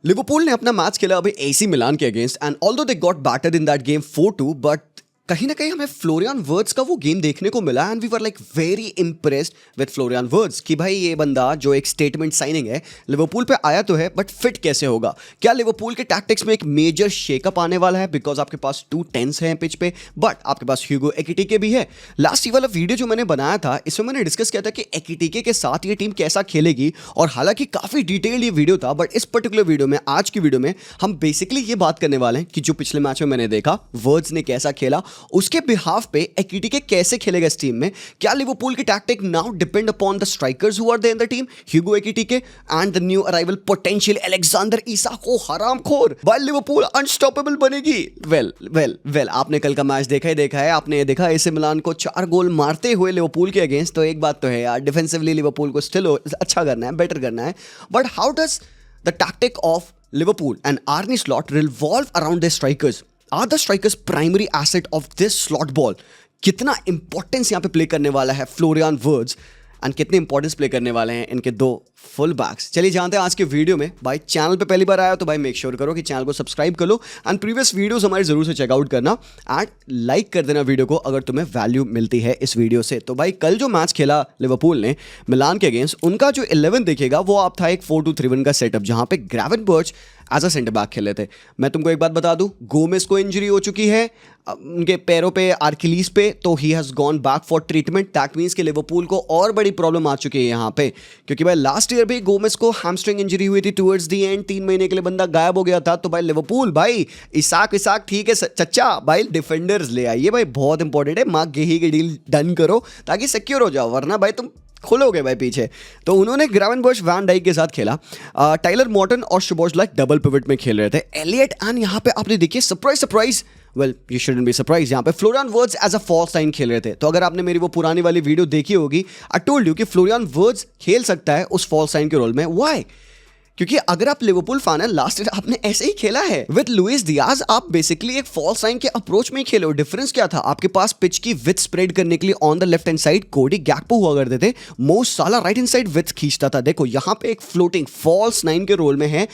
Liverpool ने अपना match खेला अभी एसी मिलान के against and although they got battered in that game 4-2 but कहीं ना कहीं हमें फ्लोरियन वर्ड्स का वो गेम देखने को मिला and we were like very impressed with Florian Wirtz कि भाई ये बंदा जो एक स्टेटमेंट साइनिंग है लिवरपूल पे आया तो है बट फिट कैसे होगा। क्या लिवरपूल के टैक्टिक्स में एक मेजर शेकअप आने वाला है बिकॉज आपके पास 2 10s हैं पिच पे बट आपके पास ह्यूगो एकिटिके भी है। लास्ट ये वाला वीडियो जो मैंने बनाया था इसमें मैंने डिस्कस किया था कि एकिटिके के साथ ये टीम कैसा खेलेगी और हालांकि काफी डिटेल्ड ये वीडियो था बट इस पर्टिकुलर वीडियो में आज की वीडियो में हम बेसिकली ये बात करने वाले हैं कि जो पिछले मैच में मैंने देखा वर्ड्स ने कैसा खेला उसके बिहाफ पे एकिटिके कैसे खेलेगा इस टीम में। क्या लिवरपूल की tactic now depend upon the strikers who are there in the team Hugo Ekitike and the new arrival potential Alexander Isak ओ हरामखोर बाय लिवरपूल अनस्टॉपेबल बनेगी। वेल आपने कल का मैच देखा है आपने ये देखा एसी मिलान को 4 गोल मारते हुए लिवरपूल के अगेंस्ट। तो एक बात तो है यार डिफेंसिवली लिवरपूल को स्टिल अच्छा करना है बेटर करना है but how does the tactic of Liverpool and Arne Slot revolve around the strikers. Are the strikers primary asset of this Slot ball. कितना इंपॉर्टेंस यहां पे प्ले करने वाला है फ्लोरियन वर्ड्स एंड कितने इंपॉर्टेंस प्ले करने वाले हैं इनके 2 फुल बैक्स। चलिए जानते हैं आज के वीडियो में। भाई चैनल पे पहली बार आया तो भाई मेक श्योर करो कि चैनल को सब्सक्राइब कर लो एंड प्रीवियस वीडियोस हमारे जरूर से चेकआउट करना एंड लाइक कर देना वीडियो को अगर तुम्हें वैल्यू मिलती है इस वीडियो से। तो भाई कल जो मैच खेला लिवरपूल ने मिलान के अगेंस्ट उनका जो 11 देखेगा वो आप था एक 4-2-3-1 का सेटअप जहां पे ग्रेवेनबर्च एज अ सेंटर बैक खेले थे। मैं तुमको एक बात बता दूं गोमेस को इंजरी हो चुकी है उनके पैरों पे आर्किलीज पे तो he has gone back for treatment. That means कि लिवरपूल को और बड़ी प्रॉब्लम आ चुकी है यहाँ पे क्योंकि भाई लास्ट ईयर भी गोमेस को हैमस्ट्रिंग इंजरी हुई थी टुवर्ड्स दी एंड 3 महीने के लिए बंदा गायब हो गया था। तो भाई लिवरपूल भाई इसाक ठीक है चच्चा भाई डिफेंडर्स ले आइए भाई बहुत इंपॉर्टेंट है। मार्क गेही की डील डन करो ताकि सिक्योर हो जाओ वरना भाई तुम खुलोगे भाई पीछे। तो उन्होंने ग्रेवेनबर्च वैन डाइक के साथ खेला। टाइलर मॉर्टन और शुबोसलाइक डबल पिवट में खेल रहे थे। एलियट एंड यहाँ पे आपने देखिए surprise well you shouldn't be surprise यहाँ पे Florian Wirtz as a false nine खेल रहे थे। तो अगर आपने मेरी वो पुरानी वाली वीडियो देखी होगी आई टोल्ड यू कि फ्लोरियन वर्ड्स खेल सकता है उस फॉल्स नाइन के रोल में। व्हाई? क्योंकि अगर आप लिवरपूल फैन है लास्ट ईयर आपने ऐसे ही खेला है विद लुइस डियाज। आप बेसिकली एक फॉल्स नाइन के अप्रोच में ही खेले हो। डिफरेंस क्या था आपके पास पिच की विड्थ स्प्रेड करने के लिए on the left hand side कोडी गैक्पो हुआ करते थे। मो साला राइट हैंड साइड विड्थ खींचता था। देखो यहाँ पे एक फ्लोटिंग फॉल्स नाइन के रोल में है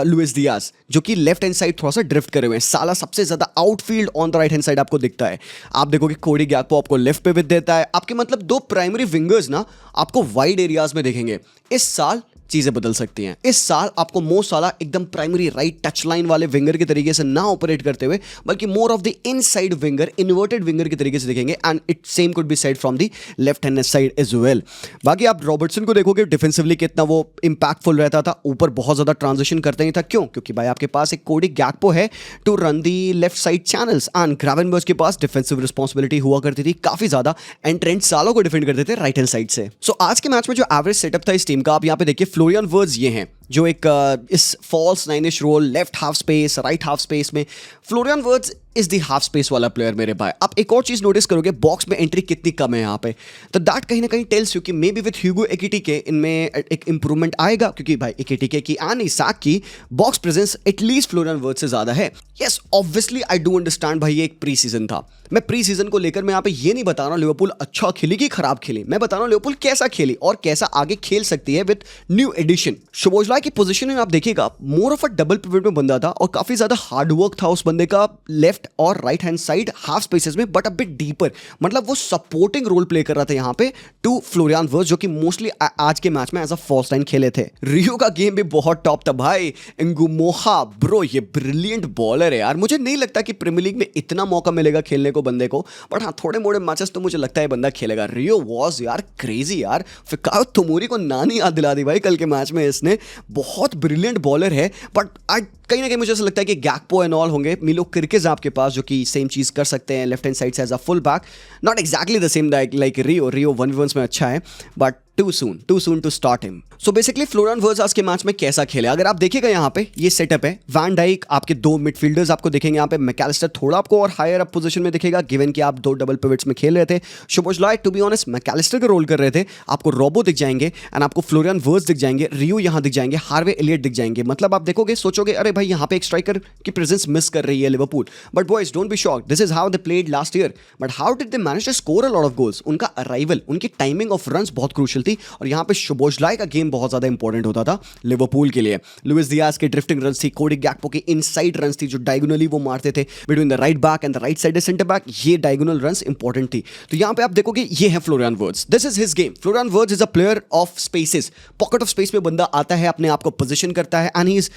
लुइस डियाज जो कि लेफ्ट हैंड साइड थोड़ा सा ड्रिफ्ट करे हुए हैं। साला सबसे ज्यादा outfield on the right hand side आपको दिखता है। आप देखोगे कोडी गैक्पो आपको लेफ्ट पे विड्थ देता है। आपके मतलब 2 प्राइमरी विंगर्स ना आपको वाइड एरियाज में देखेंगे। इस साल चीजें बदल सकती हैं। इस साल आपको मो साला एकदम प्राइमरी राइट टच लाइन वाले विंगर के तरीके से ना ऑपरेट करते हुए बल्कि more of the inside winger inverted winger के तरीके से देखेंगे and it same could be side from the left hand side as well. बाकी आप रॉबर्टसन को देखोगे डिफेंसिवली कितना वो इंपैक्टफुल रहता था। ऊपर बहुत ज्यादा ट्रांजिशन करता नहीं था। क्यों? क्योंकि भाई आपके पास एक कोडी गैक्पो है to run the left side channels and Gravenberch के पास डिफेंसिव रिस्पॉन्सिबिलिटी हुआ करती थी काफी ज्यादा एंड ट्रेंट सालों को डिफेंड करते थे राइट हैंड साइड से। सो आज के मैच में जो एवरेज सेटअप था इस टीम का आप यहाँ पे देखिए फ्लोरियन वर्ड्स ये हैं जो एक इस false nineish role left half space right half space में Florian Wirtz is the half space वाला प्लेयर मेरे भाई। आप एक और चीज नोटिस करोगे बॉक्स में एंट्री कितनी कम है यहाँ पे। तो दैट कहीं ना कहीं टेल्स यू कि मे बी विद ह्यूगो एकिटिके इनमें एक इंप्रूवमेंट आएगा क्योंकि भाई एकिटिके की एंड इसाक की box presence at least Florian words से ज्यादा है। Yes obviously I do understand भाई ये एक प्री सीजन था। मैं प्री सीजन को लेकर मैं यहाँ पे ये नहीं बता रहा हूँ लिवरपूल अच्छा खेली कि खराब खेली। मैं बता रहा हूँ लिवरपूल कैसा खेली और कैसा आगे खेल सकती है विद न्यू एडिशन। शुबोसलाइक की पोजीशन में आप देखिएगा मोर ऑफ अ डबल पिवट में बंदा था और काफी ज्यादा हार्ड वर्क था उस बंदे का लेफ्ट और right hand side half spaces में बट अ बिट डीपर। मतलब वो सपोर्टिंग रोल प्ले कर रहा था यहाँ पे टू फ्लोरियन वर्ड्स जो कि मोस्टली आज के मैच में एज अ फॉल्स नाइन खेले थे। रियो का गेम भी बहुत टॉप था भाई। इंगुमोहा ब्रो ये ब्रिलियंट बॉलर है यार। मुझे नहीं लगता कि प्रीमियर लीग में इतना मौका मिलेगा खेलने को बंदे को बट हाँ थोड़े मोड़े मैचेस तो मुझे लगता है बंदा खेलेगा। रियो वॉज यार क्रेजी यार। फिकायो तोमोरी को नानी याद दिला दी भाई कल के मैच में। इसने बहुत ब्रिलियंट बॉलर है बट आज कहीं ना कहीं मुझे ऐसा लगता है कि गैक्पो एंड ऑल होंगे। मिलो किर्किज आपके पास जो कि सेम चीज कर सकते हैं लेफ्ट हैंड साइड से as a full back. Not exactly the same like Rio 1v1s में अच्छा है but too soon to start him. So basically Florian Wirtz आज के मैच में कैसा खेले अगर आप देखिएगा यहाँ पे ये सेटअप है। वैन डाइक आपके 2 मिडफील्डर्स आपको दिखेंगे यहाँ पे। मैकैलिस्टर थोड़ा आपको और हायर अप पोजीशन में दिखेगा गिवन कि आप 2 डबल पिवट्स में खेल रहे थे। शुबोसलाइक टू बी ऑनेस्ट मैकैलिस्टर का रोल कर रहे थे। आपको रोबो दिख जाएंगे एंड आपको फ्लोरियन वर्ड्स दिख जाएंगे। रियो यहाँ दिख जाएंगे। हार्वे एलियट दिख जाएंगे। मतलब आप देखोगे सोचोगे अरे भाई यहाँ पे एक स्ट्राइकर की प्रेजेंस मिस कर रही है Liverpool, but boys don't be shocked, this is how they played last year, but how did they manage to score a lot of goals? उनका अराइवल, उनकी टाइमिंग ऑफ रन्स बहुत crucial थी, और यहाँ पे शोबोज़लाई का गेम बहुत ज्यादा इंपॉर्टेंट होता था लिवरपूल के लिए। लुइस डियाज के ड्रिफ्टिंग रन्स थी, कोडी गैक्पो के इनसाइड रन्स थी जो डायगोनली वो मारते थे between the right back and the right side centre back, ये डायगोनल रन्स इंपॉर्टेंट थी। तो यहाँ पे आप देखोगे ये है Florian Wirtz, this is his game. Florian Wirtz is a player of spaces, pocket of space में बंदा आता है, अपने आप को पोजीशन करता है, and he is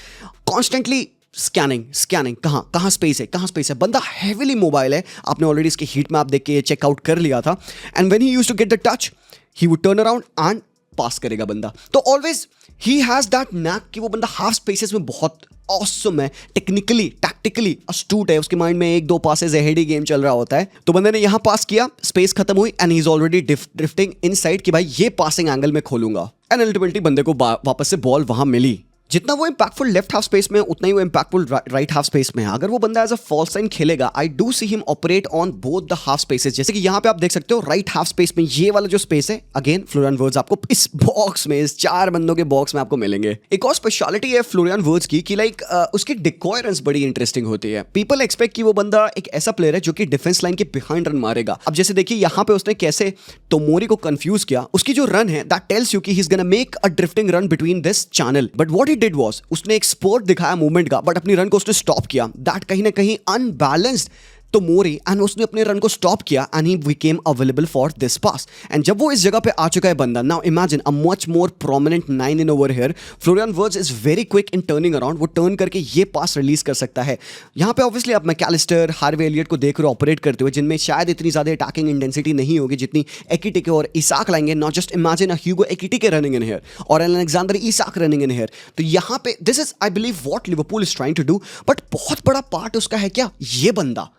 constantly scanning कहाँ स्पेस है। बंदा हेविली मोबाइल है, आपने ऑलरेडी इसके हीट मैप देख के चेकआउट कर लिया था। And when he used to get the touch, he would turn around and pass करेगा बंदा। तो always he has that knack कि वो बंदा हाफ स्पेसेस में बहुत ऑसम है, टेक्निकली टैक्टिकली अस्टूट है, उसके माइंड में एक दो पासेस अहेड ही गेम चल रहा होता है। तो बंदे ने यहां पास किया, स्पेस खत्म हुई, and he is already drifting inside कि भाई ये पासिंग एंगल में खोलूंगा, एंड अल्टीमेटली बंदे को वापस से बॉल वहां मिली। जितना वो इंपैक्टफुल लेफ्ट हाफ स्पेस में, उतना ही वो इंपैक्टफुल राइट हाफ स्पेस में है। अगर वो बंदा एज अ फॉल्स लाइन खेलेगा, I do see him operate on both the half spaces. जैसे कि यहाँ पे आप देख सकते हो राइट हाफ स्पेस में ये वाला जो स्पेस है, अगेन फ्लोरियन वर्ट्ज आपको इस बॉक्स में, इस 4 बंदों के बॉक्स में आपको मिलेंगे। एक और स्पेशलिटी है फ्लोरियन वर्ट्ज की कि लाइक उसकी डिकॉय रन्स बड़ी इंटरेस्टिंग होती है। पीपल एक्सपेक्ट कि वो बंदा एक ऐसा प्लेयर है जो कि डिफेंस लाइन के बिहाइंड रन मारेगा। अब जैसे देखिए यहाँ पे उसने कैसे टोमोरी को कंफ्यूज किया, उसकी जो रन है दैट टेल्स यू कि he is gonna make a drifting run between this channel, but what he did was उसने एक स्पोर्ट दिखाया मूवमेंट का, बट अपनी रन को उसने स्टॉप किया। दैट कहीं ना कहीं अनबैलेंस्ड तो मोरी, एंड उसने अपने रन को स्टॉप किया, and he became available for this pass. And जब वो इस जगह पे आ चुका है बंदा, now imagine a much more prominent 9 in over here. Florian Wirtz is very quick in turning around, वो टर्न करके ये पास रिलीज कर सकता है। यहाँ पे ऑब्वियसली आप मैकैलिस्टर, हार्वे एलियट को देख रहे हो ऑपरेट करते हुए, जिनमें शायद इतनी ज्यादा अटैकिंग इंटेंसिटी नहीं होगी जितनी एकिटिके और इसाक लाएंगे। Not just imagine a Hugo Ekitike running in here और an Alexander Isak running in here. तो यहाँ पे this is I believe what Liverpool is trying to do, but बहुत बड़ा पार्ट उसका है क्या, ये बंदा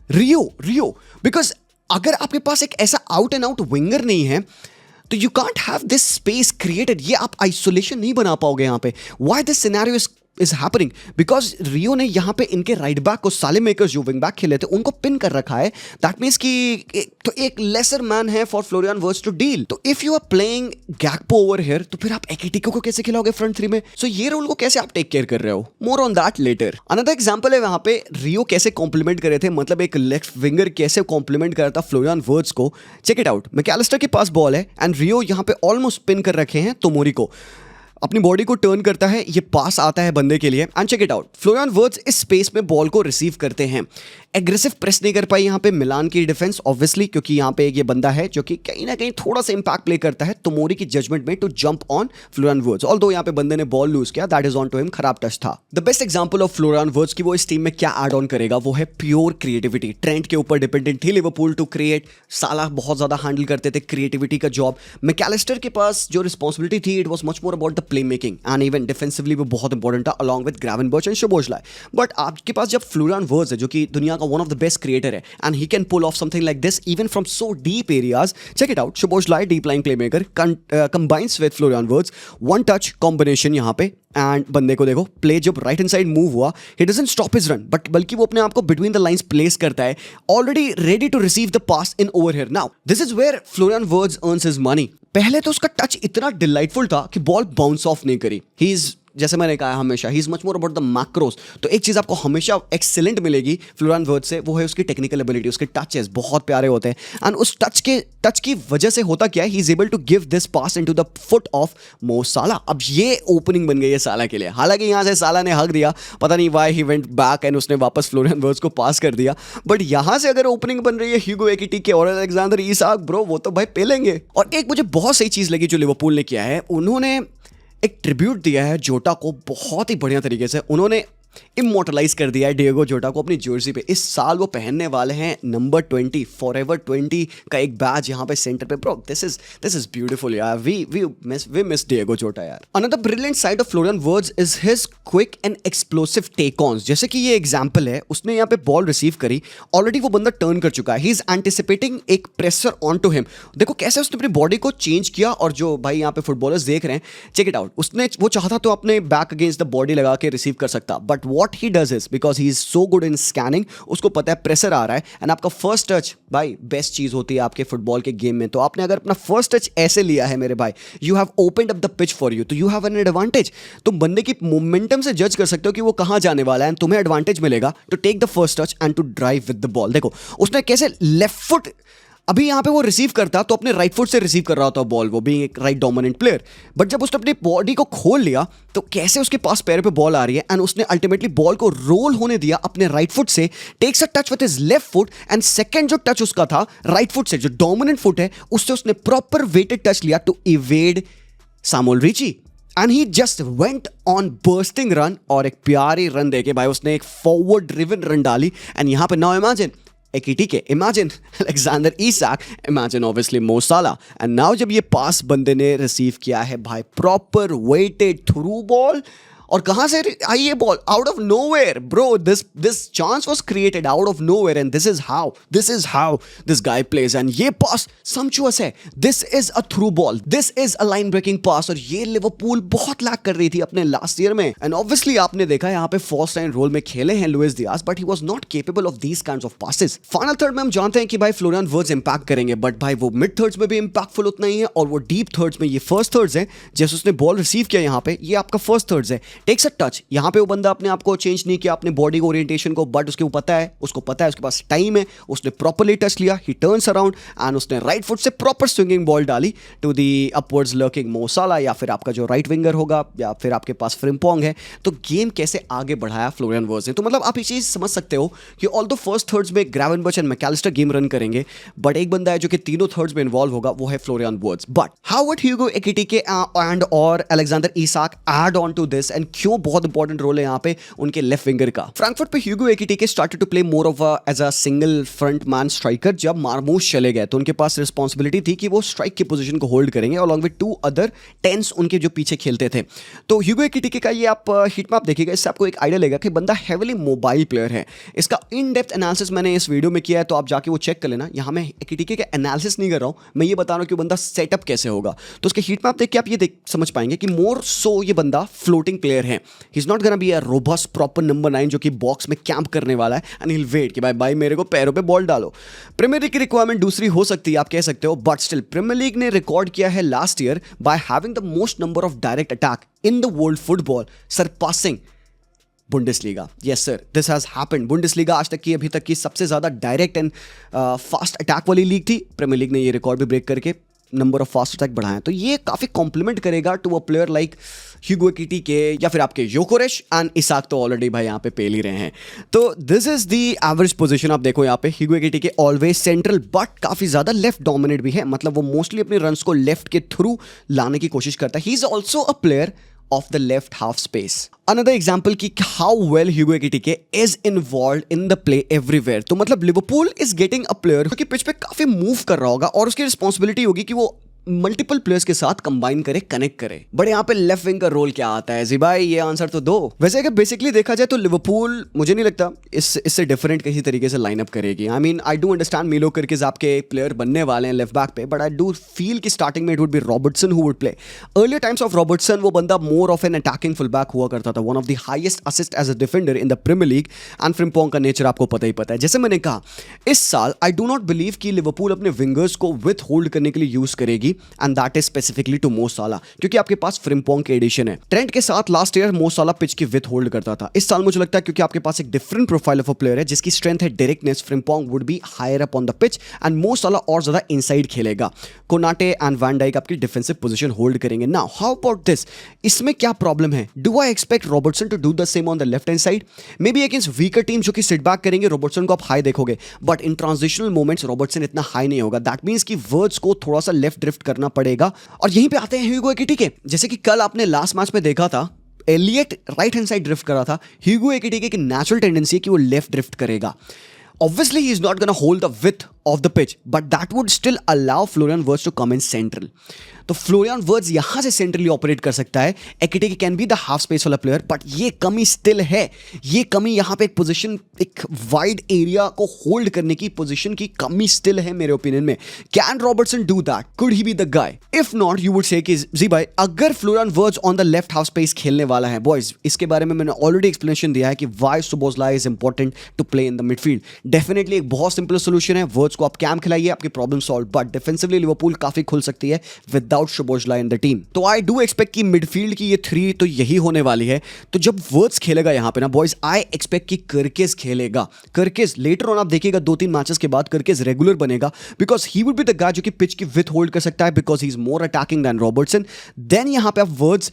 रियो। बिकॉज अगर आपके पास एक ऐसा आउट एंड आउट विंगर नहीं है, तो you can't have this space created, ये आप आइसोलेशन नहीं बना पाओगे यहाँ पे। Why this scenario is happening, because Rio ने यहाँ पे इनके राइट बैक को, साले मेकर्स जो विंग बैक खेले थे, उनको पिन कर रखा है। दैट मीन्स कि तो एक लेसर मैन है for Florian Wirtz to deal. तो if you are playing Gakpo over here, तो फिर आप एकिटिको को कैसे खिलाओगे फ्रंट 3 में? सो ये रोल को कैसे आप टेक केयर कर रहे हो? More on that later. Another example है वहां पे रियो कैसे कॉम्प्लीमेंट कर रहे थे, मतलब एक लेफ्ट विंगर कैसे कॉम्प्लीमेंट कर रहा था फ्लोरियन वर्ट्ज को। चेक इट आउट, मैकैलिस्टर के पास बॉल है एंड रियो यहाँ पे ऑलमोस्ट पिन कर रखे हैं तोमोरी को, अपनी बॉडी को टर्न करता है, ये पास आता है बंदे के लिए, and check it out, Florian Wirtz इस स्पेस में बॉल को रिसीव करते हैं। एग्रेसिव प्रेस नहीं कर पाई यहाँ पे मिलान की डिफेंस, ऑब्वियसली क्योंकि यहाँ पे ये बंदा है जो कि कहीं ना कहीं थोड़ा सा इंपैक्ट प्ले करता है तोमोरी की जजमेंट में to jump on Florian Wirtz. Although यहाँ पे बंदे ने बॉल लूज किया, that is on to him, खराब टच था। The best example of Florian Wirtz की वो इस टीम में क्या ऐड ऑन करेगा, वो है प्योर क्रिएटिविटी। ट्रेंट के ऊपर डिपेंडेंट थी लिवरपूल टू क्रिएट, साला बहुत ज्यादा हैंडल करते थे क्रिएटिविटी का जॉब। मैकैलिस्टर के पास जो रिस्पॉन्सिबिलिटी थी, it was much more about the play making, and even defensively वो बहुत इंपॉर्टेंट था अलॉन्ग विद ग्रेवेनबर्च एंड शोबोज़लाई। बट आपके पास जब फ्लोरियन वर्ट्ज है जो कि दुनिया का one of the best creator है, and he can pull off something like this even from so deep areas. Check it out, Szoboszlai, deep lying playmaker, combines with Florian Wirtz, one touch combination यहाँ पे, and बंदे को देखो play जब right hand side move हुआ, he doesn't stop his run, but बल्कि वो अपने आप को बिटवीन द लाइंस प्लेस करता है, already ready to receive the pass in over here. Now this is where Florian Wirtz earns his money. पहले तो उसका टच इतना डिलाइटफुल था कि बॉल बाउंस ऑफ नहीं करी। ही इज, जैसे मैंने कहा हमेशा, he is much more about the macros. तो एक चीज आपको हमेशा एक्सीलेंट मिलेगी फ्लोरियन वर्ट्ज से, वो है उसकी टेक्निकल एबिलिटी, उसके टचेस बहुत प्यारे होते हैं, एंड उस टच की वजह से होता क्या है, he is able to give this pass into the foot of Mo Salah. अब ये ओपनिंग बन गई है साला के लिए, हालांकि यहां से साला ने हक दिया, पता नहीं why he went back and उसने वापस फ्लोरियन वर्ट्ज को पास कर दिया, बट यहां से अगर ओपनिंग बन रही है ह्यूगो एकिटिके और अलेक्जेंडर इसाक, ब्रो वो तो भाई पेलेंगे। और एक मुझे बहुत सही चीज लगी जो लिवरपूल ने किया है, उन्होंने एक ट्रिब्यूट दिया है जोटा को बहुत ही बढ़िया तरीके से। उन्होंने इमोर्टलाइज कर दिया है डिएगो जोटा को अपनी जर्सी पे। इस साल वो पहनने वाले हैं नंबर 20, फॉरएवर 20 का एक बैज यहाँ पे सेंटर पे। ब्रो दिस इज ब्यूटीफुल यार, वी मिस डिएगो जोटा यार। Another brilliant side of Florian Wirtz is his quick and explosive take ons. जैसे कि ये एग्जांपल है, उसने यहाँ पे बॉल रिसीव करी, ऑलरेडी वो बंदा टर्न कर चुका है, ही इज एंटिसिपेटिंग एक प्रेशर ऑन टू हिम। देखो कैसे उसने अपनी बॉडी को चेंज किया, और जो भाई यहाँ पे फुटबॉलर्स देख रहे हैं, चेक इट आउट, उसने वो चाहता तो अपने बैक अगेंस्ट द बॉडी लगा के रिसीव कर सकता, but but what he does is because he is so good in scanning, उसको पता है प्रेशर आ रहा है एंड आपका फर्स्ट टच भाई बेस्ट चीज होती है आपके फुटबॉल के गेम में। तो आपने अगर अपना फर्स्ट टच ऐसे लिया है मेरे भाई, you have opened up the pitch for you, तो यू हैव एन एडवांटेज। तुम बंदे की मोमेंटम से जज कर सकते हो कि वो कहां जाने वाला है एंड तुम्हें एडवांटेज मिलेगा to take the first touch and to drive with the ball. देखो उसने कैसे लेफ्ट फुट, अभी यहां पे वो रिसीव करता तो अपने राइट फुट से रिसीव कर रहा होता बॉल, वो भी एक राइट डोमिनेंट प्लेयर, बट जब उसने अपनी बॉडी को खोल लिया तो कैसे उसके पास पैर पे बॉल आ रही है एंड उसने अल्टीमेटली बॉल को रोल होने दिया अपने राइट फुट से, takes a touch with his left foot and second जो टच उसका था राइट फुट से, जो डोमिनेंट फुट है, उससे उसने प्रॉपर वेटेड टच लिया to evade Samuel Richie and he just went on bursting run, और एक प्यारी रन देके भाई उसने एक फॉरवर्ड ड्रिवन रन डाली। एंड यहां पे now imagine Ekitike, imagine Alexander Isak, imagine obviously Mo Salah, and now जब ये पास बंदे ने रिसीव किया है भाई, प्रॉपर वेटेड थ्रू बॉल, और कहां से आई ये ball? Out of nowhere bro, this chance was created out of nowhere and this is how this guy plays. And ये पास समचुअस है, this is a through ball, this is a line breaking pass, और ये Liverpool बहुत lack कर रही थी अपने last year में। एंड ऑब्वियसली आपने देखा यहाँ पे फर्स्ट लाइन रोल में खेले हैं Luis Diaz, but he was not capable of these kinds of passes. Final third में हम जानते हैं कि भाई फ्लोरियन वर्ड्स इंपैक्ट करेंगे, बट भाई वो मिड थर्ड्स में भी इंपैक्टफुल उतना ही है, और वो डीप थर्ड्स में, ये फर्स्ट थर्ड्स है, जैसे उसने बॉल रिसीव किया यहाँ पे, ये आपका फर्स्ट थर्ड्स है, टेक्स अ टच। यहां पे वो बंदा अपने आप को चेंज नहीं किया, अपने बॉडी को, ओरिएंटेशन को, बट उसको पता है उसके पास टाइम है, उसने प्रॉपर्ली टच लिया, ही टर्न्स अराउंड एंड उसने राइट फुट से प्रॉपर स्विंगिंग बॉल डाली टू दी अपवर्ड्स लर्किंग मो साला, या फिर आपका जो राइट विंगर होगा, या फिर आपके पास फ्रिम्पोंग है। तो गेम कैसे आगे बढ़ाया फ्लोरियन वर्ड्स ने, तो मतलब आप ये चीज समझ सकते हो कि ऑल्दो फर्स्ट थर्ड्स में ग्रेवेनबर्च एंड मैकलिस्टर गेम रन करेंगे, बट एक बंदा है जो कि तीनों थर्ड्स में इन्वॉल्व होगा, वो है Florian Wirtz. But how would Hugo Ekitike and और Alexander Isak add on to this, and क्यों बहुत इंपॉर्टेंट रोल है यहाँ पे उनके लेफ्ट विंगर का? फ्रैंकफर्ट पे Hugo Ekitike started to play more of as a single front man striker. जब मार्मूश चले गए तो उनके पास रिस्पांसिबिलिटी थी कि वो स्ट्राइक की पोजीशन को होल्ड करेंगे along with two other tens उनके जो पीछे खेलते थे। तो ह्यूगो एकिटिके का ये आप हिट मैप देखिएगा, इससे आपको एक आइडिया लगेगा कि बंदा हेविली मोबाइल प्लेयर है। इसका इन डेप्थ एनालिसिस मैंने इस वीडियो में किया है, तो आप जाके वो चेक कर लेना। यहाँ मैं एकिटिके का एनालिसिस नहीं कर रहा हूँ, मैं ये बता रहा हूँ कि बंदा सेटअप कैसे होगा। तो उसके हिट मैप देख के आप ये समझ पाएंगे कि मोर सो ये बंदा फ्लोटिंग प्लेयर है। He is not gonna be a robust proper number 9 जो कि बॉक्स में कैंप करने वाला है एंड ही विल वेट कि भाई मेरे को पैरों पे बॉल डालो। प्रीमियर लीग की रिक्वायरमेंट दूसरी हो सकती है, आप कह सकते हो, बट स्टिल प्रीमियर लीग ने रिकॉर्ड किया है last year by having the most number of direct attack in the world football, surpassing Bundesliga. Yes sir, this has happened. Bundesliga आज तक की, अभी तक की सबसे ज्यादा डायरेक्ट एंड फास्ट अटैक वाली लीग थी। प्रीमियर लीग ने ये रिकॉर्ड भी ब्रेक करके नंबर ऑफ फास्ट अटैक बढ़ाया, तो ये काफी कॉम्प्लीमेंट करेगा to a player like Hugo Ekitike या फिर आपके योकोरेश एंड इसाक, तो ऑलरेडी भाई यहाँ पे पेल ही रहे हैं। तो this is the average position. आप देखो यहाँ पे Hugo Ekitike always central, but काफी ज्यादा लेफ्ट डोमिनेट भी है, मतलब वो मोस्टली अपने रन्स को लेफ्ट के थ्रू लाने की कोशिश करता है। He is also a player of the left half space. Another example कि how well Hugo Ekitike is involved in the play everywhere. तो मतलब Liverpool is getting a player जो कि पिच पे काफी मूव कर रहा होगा, और उसकी रिस्पॉन्सिबिलिटी होगी कि वो मल्टीपल प्लेयर्स के साथ कंबाइन करे, कनेक्ट करे। बट यहाँ पे लेफ्ट विंग का रोल क्या आता है जी भाई, ये आंसर तो दो। वैसे अगर बेसिकली देखा जाए तो लिवरपूल मुझे नहीं लगता इससे डिफरेंट किसी तरीके से लाइनअप करेगी। I mean I do understand Milos Kerkez आपके प्लेयर बनने वाले हैं लेफ्ट बैक पे, बट आई डू फील कि स्टार्टिंग में it would be Robertson who would play. Earlier times of Robertson वो बंदा more of an attacking full back हुआ करता था, one of the highest assist as a defender in the Premier League, and Frimpong का nature आपको पता ही पता है। जैसे मैंने कहा, इस साल आई डू नॉट बिलीव कि लिवरपूल अपने विंगर्स को विथ होल्ड करने के लिए यूज करेगी, and that is specifically to Mo Salah, क्योंकि आपके पास फ्रिम्पोंग के एडिशन है। ट्रेंट के साथ लास्ट ईयर मो साला पिच की विथ होल्ड करता था। इस साल मुझे लगता है क्योंकि आपके पास एक different profile of a player है जिसकी स्ट्रेंथ है directness, Frimpong would be higher up on the pitch and Mo Salah और ज्यादा इनसाइड खेलेगा। कोनाटे एंड वैन डाइक आपकी डिफेंसिव पोजीशन होल्ड करेंगे। नाउ हाउ अबाउट दिस, इसमें क्या प्रॉब्लम है? Do I expect Robertson to do the same on the left hand side? May be against weaker team जो कि sit back करेंगे, Robertson को आप हाई देखोगे, but in transitional moments Robertson इतना हाई नहीं होगा। दैट मींस कि वर्ड्स को थोड़ा सा लेफ्ट ड्रिफ्ट करना पड़ेगा। और यहीं पे आते हैं ह्यूगो एकिटिके। जैसे कि कल आपने लास्ट मैच में देखा था, Elliott right hand side drift कर रहा था, ह्यूगो एकिटिके की नेचुरल टेंडेंसी है कि वो लेफ्ट ड्रिफ्ट करेगा। Obviously, he is not going to hold the width of the pitch, but that would still allow Florian Wirtz to come in central. तो Florian Wirtz यहां से सेंट्रली ऑपरेट कर सकता है। Ekitike can be the half space वाला player, but ये कमी still है। ये कमी यहां पे एक पोजीशन, एक वाइड एरिया को होल्ड करने की पोजीशन की कमी स्टिल है मेरे ओपिनियन में। Can Robertson do that? Could he B the guy? If not, you would say कि जी भाई, अगर Florian words on the left half space खेलने वाला है, बॉयज इसके बारे में मैंने ऑलरेडी एक्सप्लेनेशन दिया है कि why Szoboszlai is important to play in the midfield. Definitely एक बहुत सिंपल सोल्यूशन है, वर्ड्स को आप कैम खिलाइए, आपकी problem solve. But defensively Liverpool काफी खुल सकती है विदाउट सोबोस्लाई इन द टीम। तो आई डू एक्सपेक्ट कि मिडफील्ड की ये 3 तो यही होने वाली है। तो जब वर्ड्स खेलेगा यहां पे ना बॉयज, आई एक्सपेक्ट कि कर्केस खेलेगा। कर्केस लेटर ऑन आप देखिएगा 2-3 मैचेस के बाद कर्केस रेगुलर बनेगा, because he would be the guy जो कि पिच की विथ होल्ड कर सकता है, because he is more attacking than Robertson. Then यहां पे आप वर्ड्स,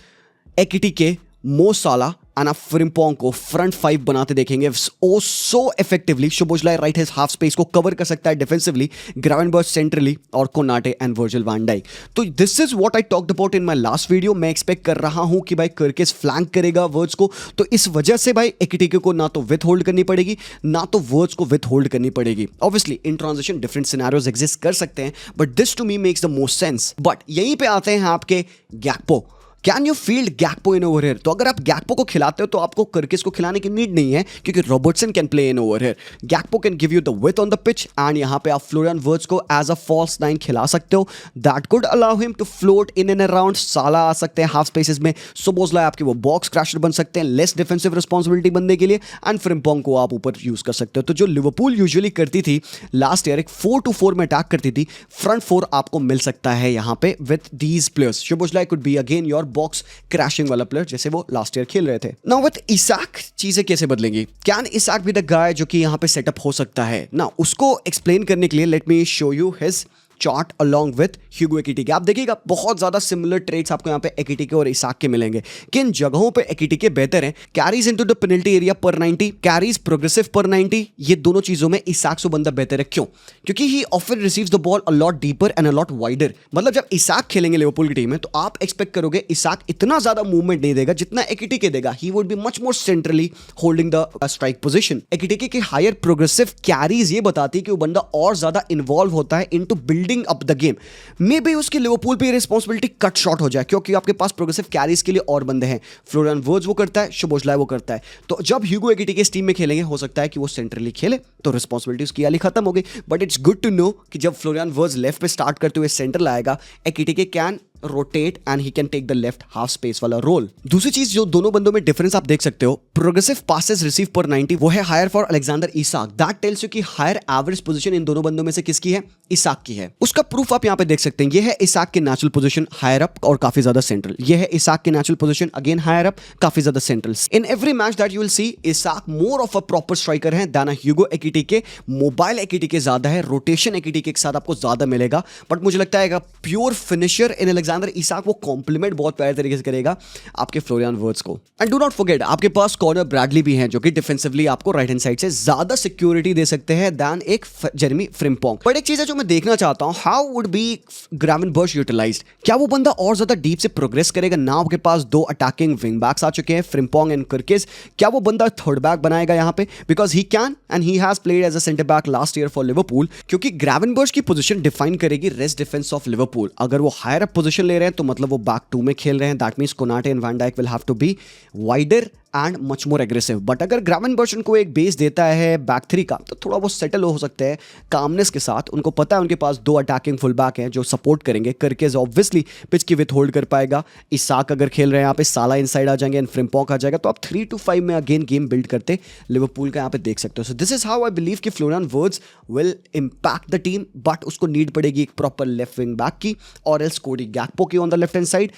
एकेटीके, मो साला एंड आप फ्रिम्पोंग को फ्रंट 5 बनाते देखेंगे so effectively. Szoboszlai right hand half space को कवर कर सकता है डिफेंसिवली, ग्रावेनबर्च सेंट्रली, और Konate and Virgil van Dijk. तो this is what I talked about in my last video. मैं एक्सपेक्ट कर रहा हूं कि भाई कर्केस फ्लैंक करेगा वर्ड्स को, तो इस वजह से भाई एकेटीके को ना तो विथ होल्ड करनी पड़ेगी, ना तो वर्ड्स को विथ होल्ड करनी पड़ेगी। Obviously in transition different scenarios exist कर सकते हैं, but this to me makes the most sense. But यहीं पे आते हैं आपके Gakpo. Can you field Gakpo in over here? तो अगर आप गैक्पो को खिलाते हो तो आपको कर्केस को खिलाने की नीड नहीं है, क्योंकि Robertson can play in over here. Gakpo can give you the width on the pitch, and यहां पे आप फ्लोरियन वर्ड्स को एज अ फॉल्स 9 खिला सकते हो। That could allow him to float in and around. Salah आ सकते हैं हाफ स्पेसेस में, सोबोस्लाई आपके वो बॉक्स क्रैशर बन सकते हैं लेस डिफेंसिव रिस्पॉन्सिबिलिटी बनने के लिए, एंड फ्रिम्पोंग को आप ऊपर यूज कर सकते हो। तो जो लिवरपूल यूजुअली करती थी लास्ट ईयर, एक 4-2-4 में अटैक करती थी, फ्रंट 4 आपको मिल सकता है यहां पे with these players. सोबोस्लाई could be again your box crashing वाला प्लेयर जैसे वो लास्ट ईयर खेल रहे थे। नाउ विद इसाक चीजें कैसे बदलेंगी? Can Isak be the guy जो कि यहां पे सेटअप हो सकता है ना? उसको एक्सप्लेन करने के लिए let me show you his chart along with Hugo Ekitike. आप देखिएगा बहुत ज्यादा सिमिलर ट्रेड्स आपको यहाँ पे एकेटीके और इसाक के मिलेंगे। किन जगहों पे एकेटीके बेहतर हैं? Carries into the penalty area पर 90, कैरीज प्रोग्रेसिव पर 90, ये दोनों चीजों में इसाक से बंदा बेहतर है। क्यों? क्योंकि ही often receives the ball a lot deeper and a lot wider. मतलब जब इसाक खेलेंगे लिवरपूल की टीम में, तो आप एक्सपेक्ट करोगे इसाक इतना ज्यादा मूवमेंट नहीं देगा जितना एकेटीके देगा। He would be much more centrally holding the strike position. Ekitike की हायर प्रोग्रेसिव कैरीज ये बताती है कि वो बंदा और ज्यादा इन्वॉल्व होता है into building up the game. May be उसकी लिवरपूल पे रिस्पांसिबिलिटी कट शॉर्ट हो जाए, क्योंकि आपके पास प्रोग्रेसिव कैरीज के लिए और बंदे हैं। फ्लोरियन वर्ड्स वो करता है, सोबोस्लाई वो करता है। तो जब ह्यूगो एकेटीके इस टीम में खेलेंगे, हो सकता है कि वो सेंट्रली खेले, तो रिस्पांसिबिलिटी उसकी वाली खत्म हो गई। But it's good to know कि जब फ्लोरियन वर्ड्स लेफ्ट पे स्टार्ट करते हुए सेंटर लाएगा, Ekitike can rotate and he can take the left half space वाला रोल। दूसरी चीज जो दोनों बंदों में डिफरेंस आप देख सकते हो, प्रोग्रेसिव पासेस रिसीव पर 90 वो है higher for Alexander Isak. That tells you कि हायर एवरेज पोजीशन इन दोनों बंदों में से किसकी है? इसाक की है। उसका प्रूफ आप यहां पे देख सकते हैं। ये है इसाक की नेचुरल पोजीशन हायर अप और काफी ज्यादा सेंट्रल। ये है इसाक की natural position again higher up, काफी ज्यादा central. In every match that you will see Isak more of a proper striker है then Hugo Ekitike. Mobile Ekitike ज्यादा है, रोटेशन एकेटीके के साथ आपको ज्यादा मिलेगा, बट मुझे लगता है प्योर फिनिशर इन अलेक्जेंडर इसाक वो कॉम्प्लीमेंट बहुत प्यारे तरीके से करेगा आपके फ्लोरियन वर्ड्स को। एंड डू नॉट फॉरगेट आपके पास कॉनर ब्रैडली भी हैं, जो कि डिफेंसिवली आपको राइट हैंड साइड से ज्यादा सिक्योरिटी दे सकते हैं दैन एक जेरेमी फ्रिम्पोंग। बट एक चीज है जो मैं देखना चाहता हूं, हाउ वुड बी ग्रावेनबर्च यूटिलाइज्ड? क्या वो बंदा और ज्यादा डीप से प्रोग्रेस करेगा? ना आपके पास 2 अटैकिंग विंग बैक्स आ चुके हैं, फ्रिम्पोंग एंड कर्केस। क्या वो बंदा थर्ड बैक बनाएगा यहां पे? Because he can and he has played as a centre back last year for Liverpool. क्योंकि ग्रावेनबर्च की पोजीशन डिफाइन करेगी रेस्ट डिफेंस ऑफ लिवरपूल। अगर वो हायर अप पोजीशन ले रहे हैं तो मतलब वो बैक 2 में खेल रहे हैं। That means Konate and van Dijk will have to be wider and much more aggressive. But अगर ग्रावेनबर्च उनको एक बेस देता है बैक 3 का, तो थोड़ा वो सेटल हो सकते हैं कामनेस के साथ। उनको पता है उनके पास 2 अटैकिंग फुल बैक हैं जो सपोर्ट करेंगे। करकेज ऑब्वियसली पिच की विथ होल्ड कर पाएगा। इसाक अगर खेल रहे हैं यहाँ पे, साला इनसाइड आ जाएंगे एंड फ्रिम्पोंग आ जाएगा। तो आप 3-5 में अगेन गेम बिल्ड करते लिवरपूल का यहाँ पे देख सकते हो। So this is how I believe कि Florian Wirtz will impact the team, but उसको नीड पड़ेगी एक प्रॉपर लेफ्ट विंग बैक की, और एल्स कोडी गैक्पो की on the left hand side,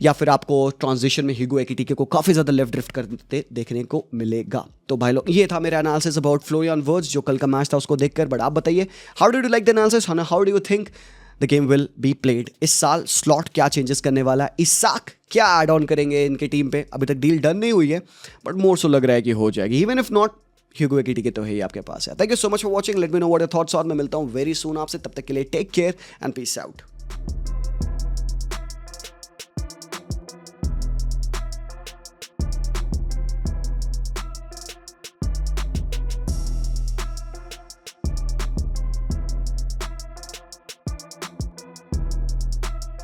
या फिर आपको ट्रांजिशन में ह्यूगो एकेटीके को काफी ज्यादा लेफ्ट ड्रिफ्ट करते देखने को मिलेगा। तो भाई लोग, ये था मेरा एनालिसिस अबाउट फ्लोरियन वर्ड्स जो कल का मैच था उसको देखकर। बट आप बताइए, how do you like the analysis? How do you think the game will be played? इस साल स्लॉट क्या चेंजेस करने वाला है? इसाक क्या एड ऑन करेंगे इनके टीम पे? अभी तक डील डन नहीं हुई है, बट मोर सो लग रहा है कि हो जाएगी। Even if not, Hugo Ekitike तो है ही आपके पास है। Thank you so much for watching. Let me know what your thoughts are. मैं मिलता हूँ वेरी सून आपसे, तब तक के लिए take care and peace out.